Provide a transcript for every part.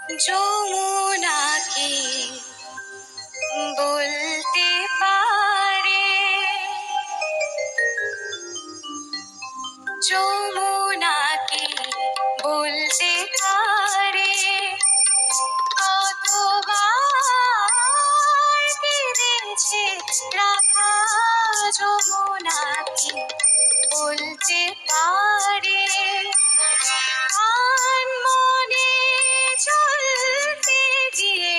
যমুনাকে বলতে পারে, যমুনাকে বলতে পারে, কতবার কেঁদেছে রাধা যমুনাকে বলতে পারে। আনমনে চলতে গিয়ে,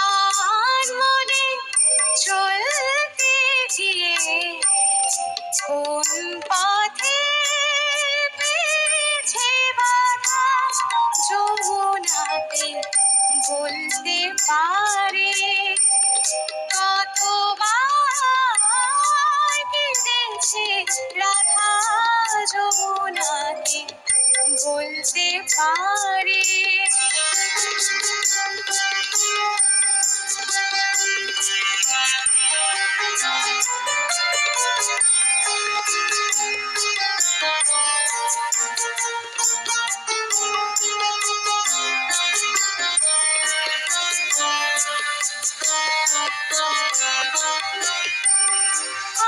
আনমনে চলতে গিয়ে কোন পথে পেয়েছে বাধা যমুনাকে বলতে পারে। কতবার কেঁদেছে রাধা যমুনাকে বলতে পারে।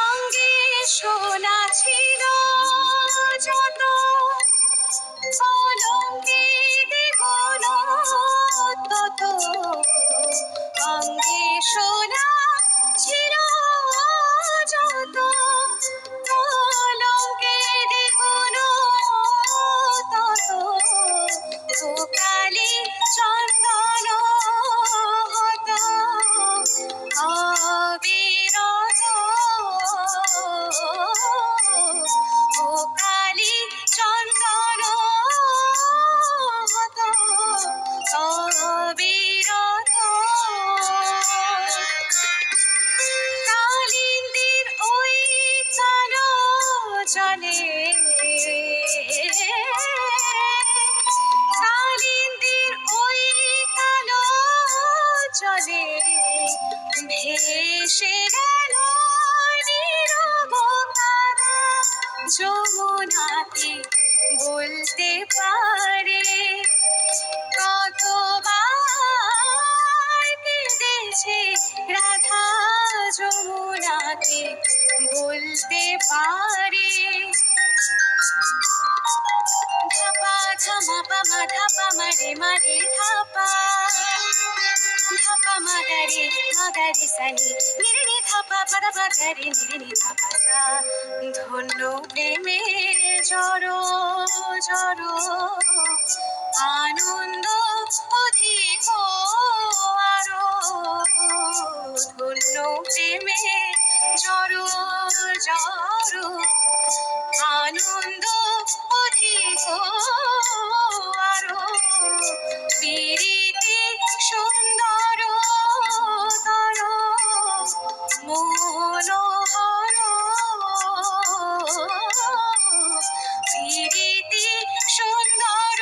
অঙ্গে সোনা ছিল যত, কলঙ্কে দ্বিগুণ তত। অঙ্গে সোনা ছিল যত, কলঙ্কে দ্বিগুণ তত। ও কালি চন্দন হত অবিরত, ও কালি চন্দন হত অবিরত। কালিন্দির ওই কালো জলে, কালিন্দির ওই কালো জলে ভেসে গেল নীরব কাদা যমুনাকে বলতে পারে। কতবার কেঁদেছে রাধা যমুনাকে বলতে পারে। ধাপা ধামা পামা ধাপা মারে মারে ধাপা, ধাপা মাগারে মাগারে সানি নিরে ধাপা পাদা পাগারে নিরে ধাপা সা। ধন্য প্রেমে জড়ো জড়ো আনন্দ অধিক আরো। ধন্য প্রেমে জড়ো জড়ো আনন্দ অধিক আরো। প্রীতি সুন্দর তর মনোহর, প্রীতি সুন্দর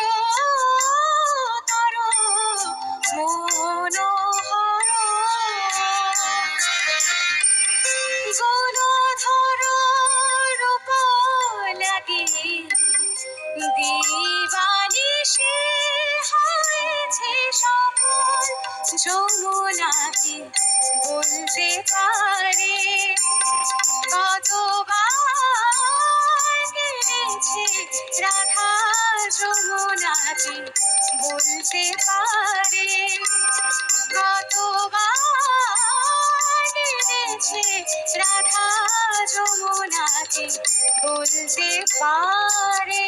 তর মনোহর। গণধর রূপ লাগি দিবানিশি হয়েছে সফল যমুনাকে বলতে পারে। কতবার কেঁদেছে রাধা যমুনাকে বলতে পারে। কতবার কেঁদেছে রাধা যমুনাকে বলতে পারে।